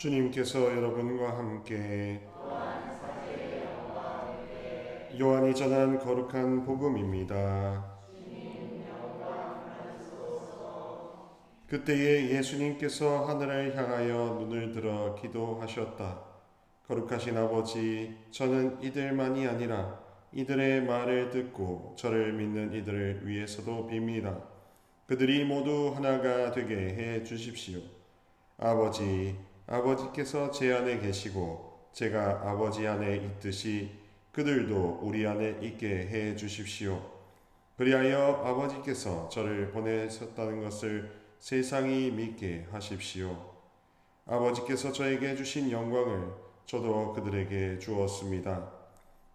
주님께서 여러분과 함께 요한이 전한 거룩한 복음입니다. 그때에 예수님께서 하늘을 향하여 눈을 들어 기도하셨다. 거룩하신 아버지, 저는 이들만이 아니라 이들의 말을 듣고 저를 믿는 이들을 위해서도 빕니다. 그들이 모두 하나가 되게 해 주십시오. 아버지, 아버지께서 제 안에 계시고 제가 아버지 안에 있듯이 그들도 우리 안에 있게 해 주십시오. 그리하여 아버지께서 저를 보내셨다는 것을 세상이 믿게 하십시오. 아버지께서 저에게 주신 영광을 저도 그들에게 주었습니다.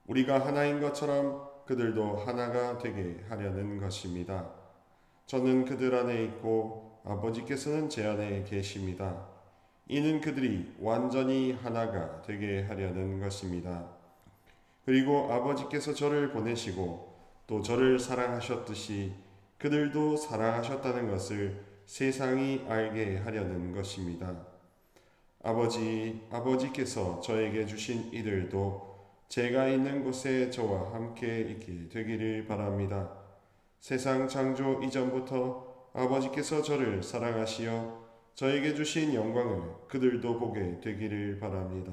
우리가 하나인 것처럼 그들도 하나가 되게 하려는 것입니다. 저는 그들 안에 있고 아버지께서는 제 안에 계십니다. 이는 그들이 완전히 하나가 되게 하려는 것입니다. 그리고 아버지께서 저를 보내시고 또 저를 사랑하셨듯이 그들도 사랑하셨다는 것을 세상이 알게 하려는 것입니다. 아버지께서 저에게 주신 이들도 제가 있는 곳에 저와 함께 있게 되기를 바랍니다. 세상 창조 이전부터 아버지께서 저를 사랑하시어 저에게 주신 영광을 그들도 보게 되기를 바랍니다.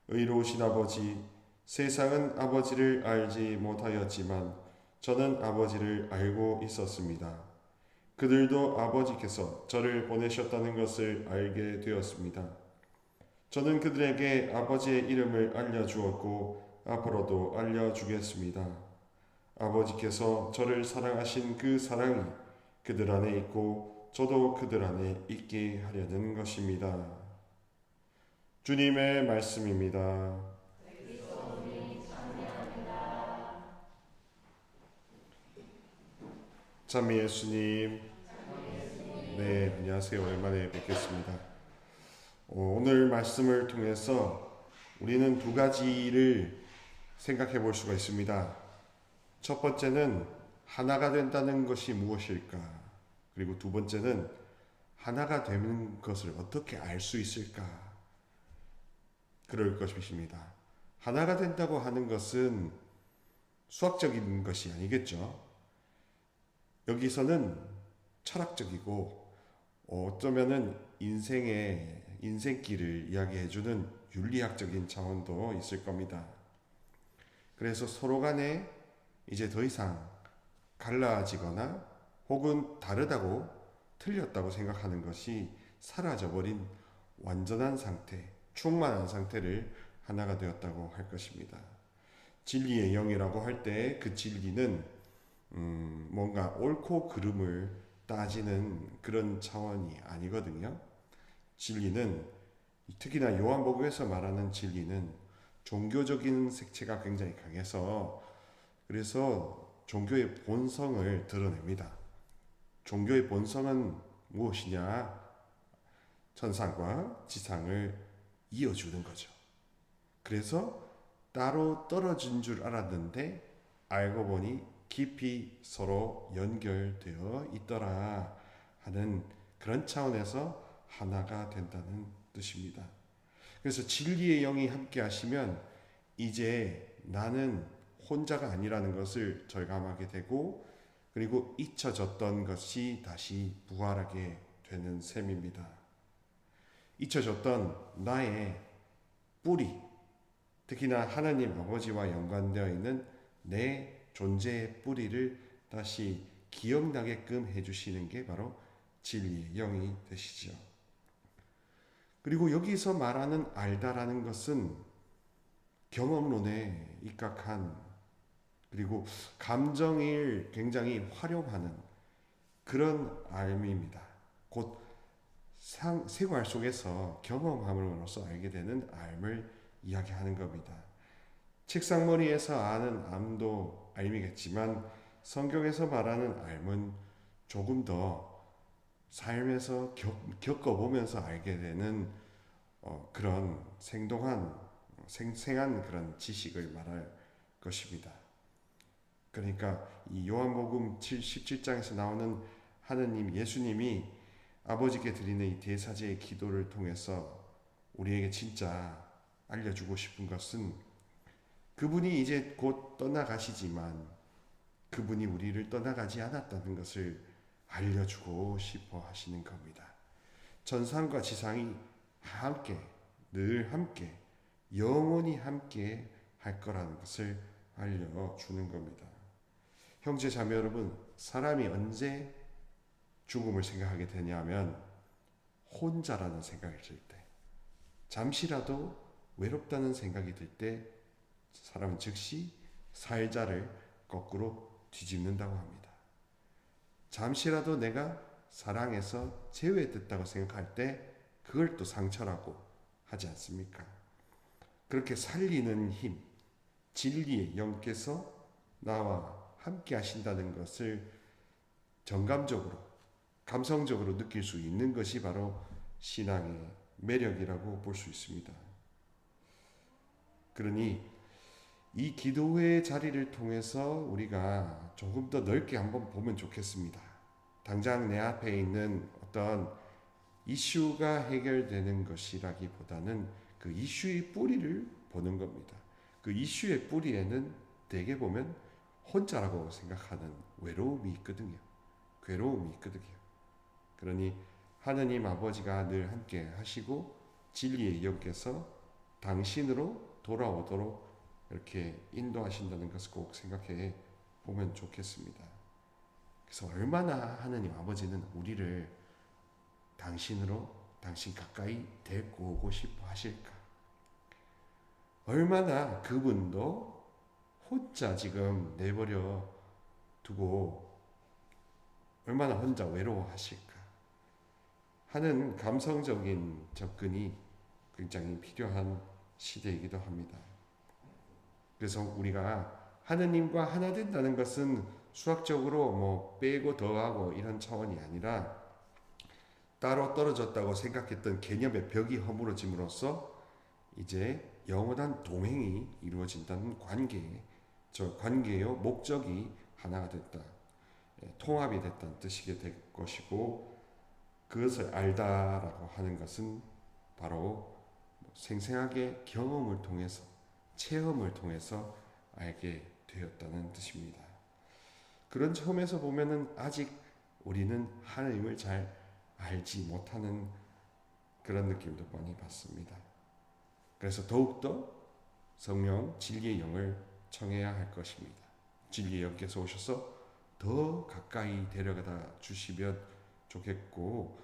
의로우신 아버지, 세상은 아버지를 알지 못하였지만 저는 아버지를 알고 있었습니다. 그들도 아버지께서 저를 보내셨다는 것을 알게 되었습니다. 저는 그들에게 아버지의 이름을 알려주었고 앞으로도 알려주겠습니다. 아버지께서 저를 사랑하신 그 사랑이 그들 안에 있고 저도 그들 안에 있게 하려는 것입니다. 주님의 말씀입니다. 참미 예수님. 네, 안녕하세요. 오랜만에 뵙겠습니다. 오늘 말씀을 통해서 우리는 두 가지를 생각해 볼 수가 있습니다. 첫 번째는 하나가 된다는 것이 무엇일까? 그리고 두 번째는 하나가 되는 것을 어떻게 알 수 있을까? 그럴 것입니다. 하나가 된다고 하는 것은 수학적인 것이 아니겠죠. 여기서는 철학적이고 어쩌면은 인생길을 이야기해주는 윤리학적인 차원도 있을 겁니다. 그래서 서로 간에 이제 더 이상 갈라지거나 혹은 다르다고 틀렸다고 생각하는 것이 사라져버린 완전한 상태, 충만한 상태를 하나가 되었다고 할 것입니다. 진리의 영이라고 할 때 그 진리는 뭔가 옳고 그름을 따지는 그런 차원이 아니거든요. 진리는 특히나 요한복음에서 말하는 진리는 종교적인 색채가 굉장히 강해서 그래서 종교의 본성을 드러냅니다. 종교의 본성은 무엇이냐? 천상과 지상을 이어주는 거죠. 그래서 따로 떨어진 줄 알았는데 알고 보니 깊이 서로 연결되어 있더라 하는 그런 차원에서 하나가 된다는 뜻입니다. 그래서 진리의 영이 함께 하시면 이제 나는 혼자가 아니라는 것을 절감하게 되고 그리고 잊혀졌던 것이 다시 부활하게 되는 셈입니다. 잊혀졌던 나의 뿌리, 특히나 하나님 아버지와 연관되어 있는 내 존재의 뿌리를 다시 기억나게끔 해주시는 게 바로 진리의 영이 되시죠. 그리고 여기서 말하는 알다라는 것은 경험론에 입각한 그리고 감정을 굉장히 활용하는 그런 알미입니다. 곧 생활 속에서 경험함으로써 알게 되는 알을 이야기하는 겁니다. 책상머리에서 아는 암도 알미겠지만 성경에서 말하는 알은 조금 더 삶에서 겪어보면서 알게 되는 그런 생생한 그런 지식을 말할 것입니다. 그러니까 이 요한복음 17장에서 나오는 하느님 예수님이 아버지께 드리는 이 대사제의 기도를 통해서 우리에게 진짜 알려주고 싶은 것은 그분이 이제 곧 떠나가시지만 그분이 우리를 떠나가지 않았다는 것을 알려주고 싶어 하시는 겁니다. 천상과 지상이 함께, 늘 함께, 영원히 함께 할 거라는 것을 알려주는 겁니다. 형제 자매 여러분, 사람이 언제 죽음을 생각하게 되냐면 혼자라는 생각이 들 때, 잠시라도 외롭다는 생각이 들 때 사람은 즉시 살자를 거꾸로 뒤집는다고 합니다. 잠시라도 내가 사랑에서 제외됐다고 생각할 때 그걸 또 상처라고 하지 않습니까? 그렇게 살리는 힘, 진리의 영께서 나와 함께 하신다는 것을 정감적으로, 감성적으로 느낄 수 있는 것이 바로 신앙의 매력이라고 볼 수 있습니다. 그러니 이 기도회의 자리를 통해서 우리가 조금 더 넓게 한번 보면 좋겠습니다. 당장 내 앞에 있는 어떤 이슈가 해결되는 것이라기보다는 그 이슈의 뿌리를 보는 겁니다. 그 이슈의 뿌리에는 대개 보면 혼자라고 생각하는 외로움이 있거든요. 괴로움이 있거든요. 그러니 하느님 아버지가 늘 함께 하시고 진리의 영께서 당신으로 돌아오도록 이렇게 인도하신다는 것을 꼭 생각해 보면 좋겠습니다. 그래서 얼마나 하느님 아버지는 우리를 당신 가까이 데리고 오고 싶어 하실까? 얼마나 그분도 혼자 지금 내버려 두고 얼마나 혼자 외로워하실까 하는 감성적인 접근이 굉장히 필요한 시대이기도 합니다. 그래서 우리가 하느님과 하나 된다는 것은 수학적으로 뭐 빼고 더하고 이런 차원이 아니라 따로 떨어졌다고 생각했던 개념의 벽이 허물어짐으로써 이제 영원한 동행이 이루어진다는 저 관계의 목적이 하나가 됐다. 통합이 됐다는 뜻이 될 것이고 그것을 알다라고 하는 것은 바로 생생하게 경험을 통해서 체험을 통해서 알게 되었다는 뜻입니다. 그런 점에서 보면은 아직 우리는 하나님을 잘 알지 못하는 그런 느낌도 많이 받습니다. 그래서 더욱더 성령 진리의 영을 청해야 할 것입니다. 진리의 영께서 오셔서 더 가까이 데려가다 주시면 좋겠고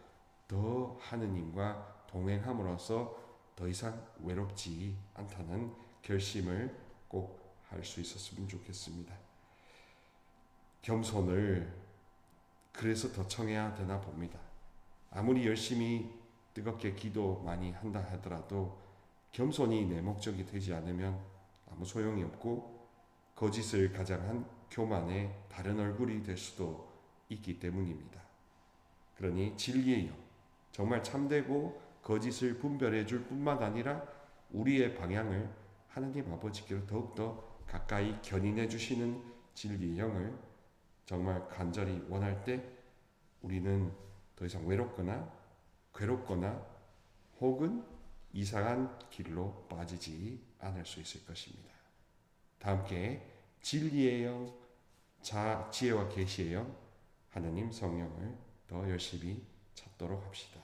더 하느님과 동행함으로써 더 이상 외롭지 않다는 결심을 꼭 할 수 있었으면 좋겠습니다. 겸손을 그래서 더 청해야 되나 봅니다. 아무리 열심히 뜨겁게 기도 많이 한다 하더라도 겸손이 내 목적이 되지 않으면 아무 소용이 없고 거짓을 가장한 교만의 다른 얼굴이 될 수도 있기 때문입니다. 그러니 진리의 영, 정말 참되고 거짓을 분별해 줄 뿐만 아니라 우리의 방향을 하나님 아버지께로 더욱더 가까이 견인해 주시는 진리의 영을 정말 간절히 원할 때 우리는 더 이상 외롭거나 괴롭거나 혹은 이상한 길로 빠지지 않을 수 있을 것입니다. 다 함께 진리의 영, 지혜와 계시의 영, 하나님 성령을 더 열심히 찾도록 합시다.